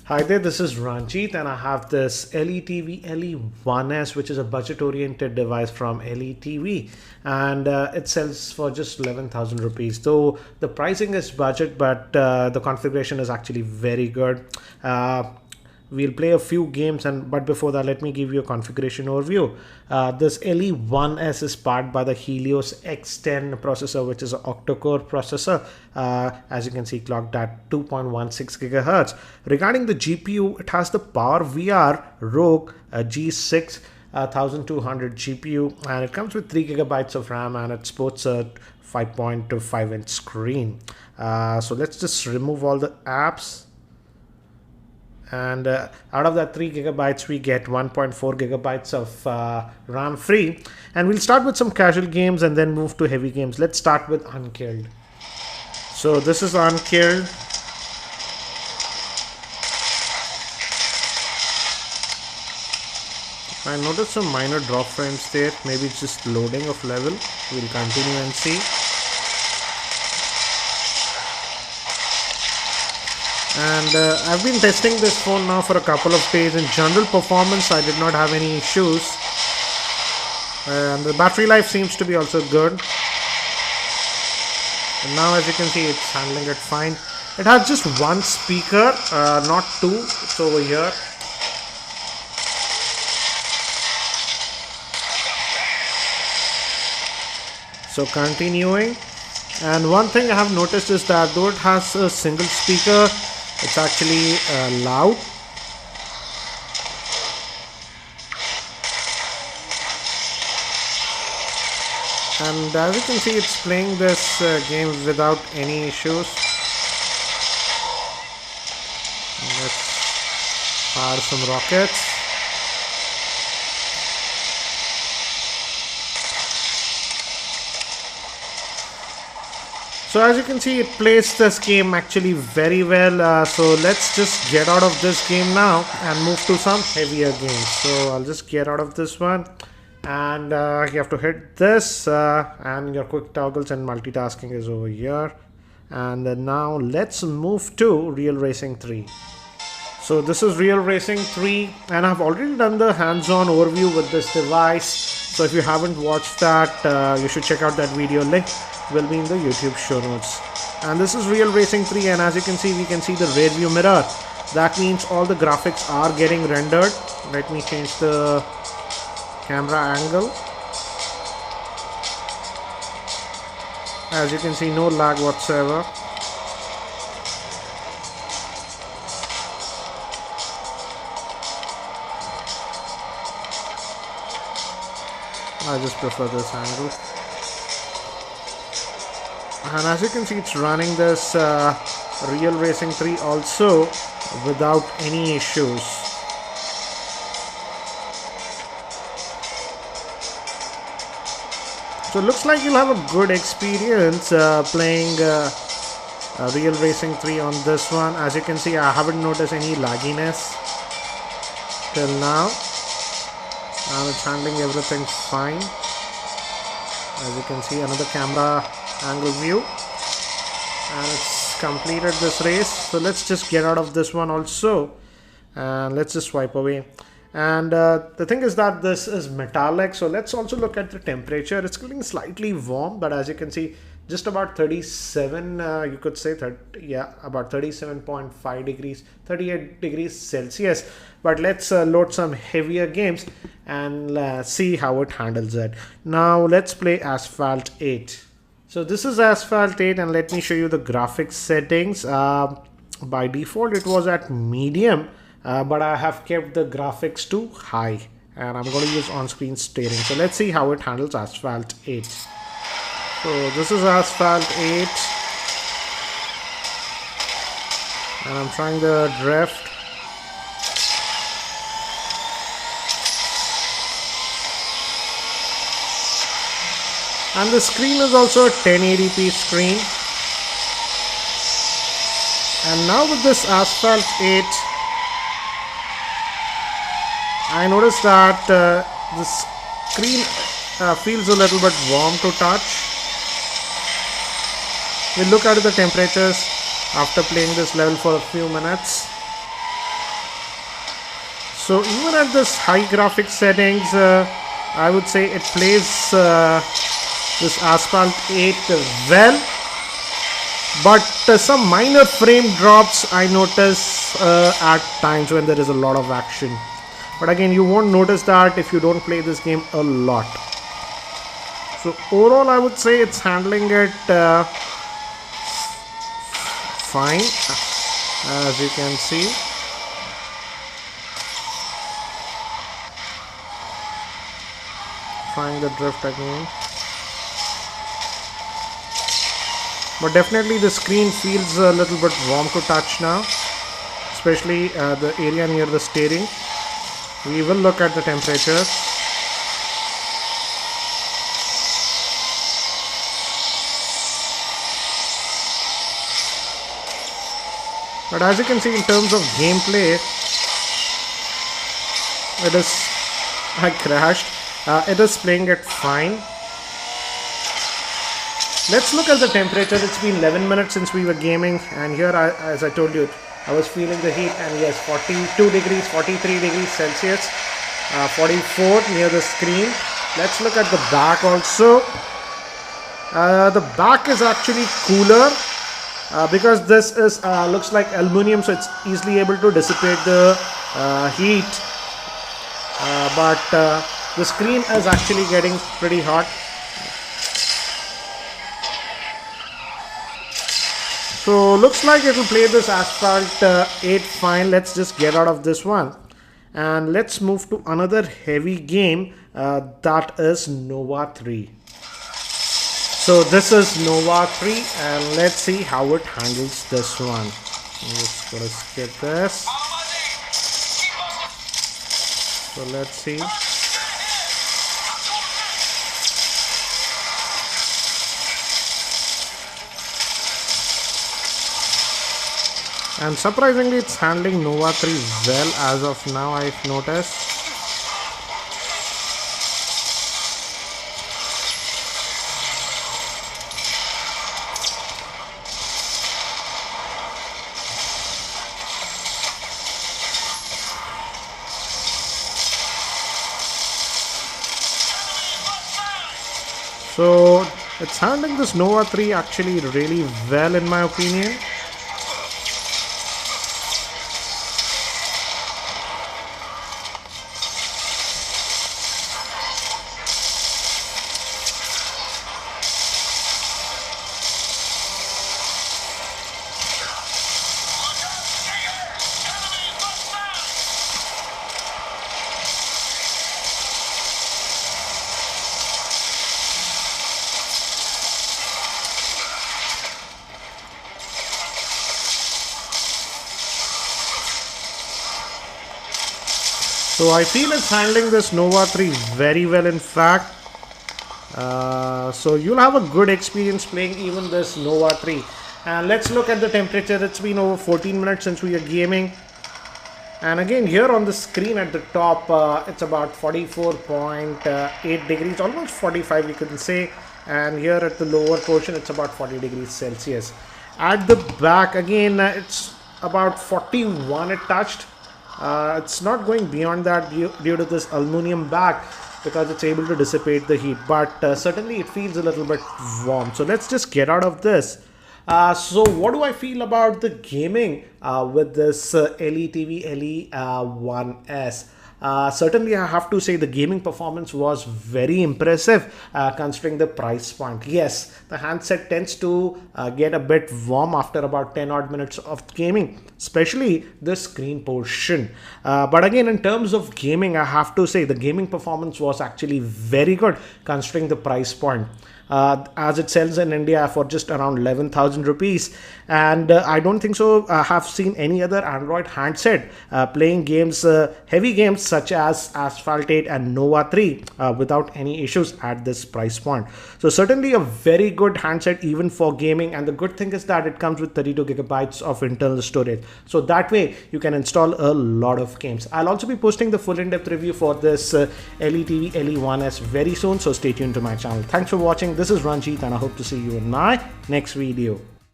Hi there, this is Ranjit and I have this LETV LE1S, which is a budget oriented device from LETV, and it sells for just 11,000 rupees. Though the pricing is budget, but the configuration is actually very good. We'll play a few games, and but before that, let me give you a configuration overview. This LE1S is powered by the Helios X10 processor, which is an octa-core processor, as you can see, clocked at 2.16 gigahertz. Regarding the GPU, it has the Power VR Rogue G6 1200 GPU, and it comes with 3 gigabytes of RAM, and it sports a 5.25 inch screen. So let's just remove all the apps. And out of that 3 gigabytes we get 1.4 gigabytes of RAM free, and we'll start with some casual games and then move to heavy games. Let's start with Unkilled. So this is Unkilled. I noticed some minor drop frames there. Maybe it's just loading of level. We'll continue and see. And I've been testing this phone now for a couple of days. In general performance, I did not have any issues, and the battery life seems to be also good. And now, as you can see, it's handling it fine. It has just one speaker, not two. It's over here. So continuing, and one thing I have noticed is that though it has a single speaker, it's actually loud. And as you can see, it's playing this game without any issues. Let's fire some rockets. So as you can see, it plays this game actually very well. So let's just get out of this game now and move to some heavier games. So I'll just get out of this one, and you have to hit this, and your quick toggles and multitasking is over here. And now let's move to Real Racing 3. So this is Real Racing 3, and I've already done the hands-on overview with this device. So if you haven't watched that, you should check out that video. Link will be in the YouTube show notes. And this is Real Racing 3, and as you can see, we can see the rear view mirror. That means all the graphics are getting rendered. Let me change the camera angle. As you can see, no lag whatsoever. I just prefer this angle. And as you can see, it's running this Real Racing 3 also without any issues. So it looks like you'll have a good experience playing Real Racing 3 on this one. As you can see, I haven't noticed any lagginess till now. And it's handling everything fine. As you can see, another camera angle view, and it's completed this race. So let's just get out of this one also, and let's just swipe away. And the thing is that this is metallic, so let's also look at the temperature. It's getting slightly warm, but as you can see, just about 37, you could say, about 37.5 degrees, 38 degrees Celsius. But let's load some heavier games and see how it handles it. Now let's play Asphalt 8. So this is Asphalt 8, and let me show you the graphics settings. By default, it was at medium, but I have kept the graphics to high, and I'm going to use on-screen steering. So let's see how it handles Asphalt 8. So this is Asphalt 8, and I'm trying the drift. And the screen is also a 1080p screen. And now with this Asphalt 8, I noticed that the screen feels a little bit warm to touch. We'll look at the temperatures after playing this level for a few minutes. So even at this high graphics settings, I would say it plays this Asphalt 8 well. But some minor frame drops I notice at times when there is a lot of action. But again, you won't notice that if you don't play this game a lot. So overall, I would say it's handling it fine, as you can see. Trying the drift again. But definitely the screen feels a little bit warm to touch now, especially the area near the steering. We will look at the temperatures. But as you can see, in terms of gameplay, I crashed. It is playing it fine. Let's look at the temperature. It's been 11 minutes since we were gaming, and here, as I told you, I was feeling the heat, and yes, 42 degrees, 43 degrees Celsius, 44 near the screen. Let's look at the back also. The back is actually cooler because this is looks like aluminum, so it's easily able to dissipate the heat. But the screen is actually getting pretty hot. So looks like it will play this Asphalt 8 fine. Let's just get out of this one. And let's move to another heavy game that is Nova 3. So this is Nova 3 and let's see how it handles this one. I'm just gonna skip this. So let's see. And surprisingly, it's handling Nova 3 well as of now, I've noticed. So it's handling this Nova 3 actually really well in my opinion. So I feel it's handling this Nova 3 very well in fact. So you'll have a good experience playing even this Nova 3. And let's look at the temperature. It's been over 14 minutes since we are gaming. And again here on the screen at the top, it's about 44.8 degrees, almost 45 you can say. And here at the lower portion, it's about 40 degrees Celsius. At the back again, it's about 41 it touched. It's not going beyond that due to this aluminum back because it's able to dissipate the heat, but certainly it feels a little bit warm. So let's just get out of this. So what do I feel about the gaming with this LeTV LE1S? Certainly I have to say the gaming performance was very impressive considering the price point. Yes, the handset tends to get a bit warm after about 10 odd minutes of gaming, especially the screen portion. But again, in terms of gaming, I have to say the gaming performance was actually very good considering the price point. As it sells in India for just around 11,000 rupees, and I don't think so I have seen any other Android handset playing games, heavy games such as Asphalt 8 and Nova 3 without any issues at this price point. So certainly a very good handset even for gaming, and the good thing is that it comes with 32 gigabytes of internal storage, so that way you can install a lot of games. I'll also be posting the full in-depth review for this LeTV LE1S very soon, so stay tuned to my channel. Thanks for watching. This is Ranjit and I hope to see you in my next video.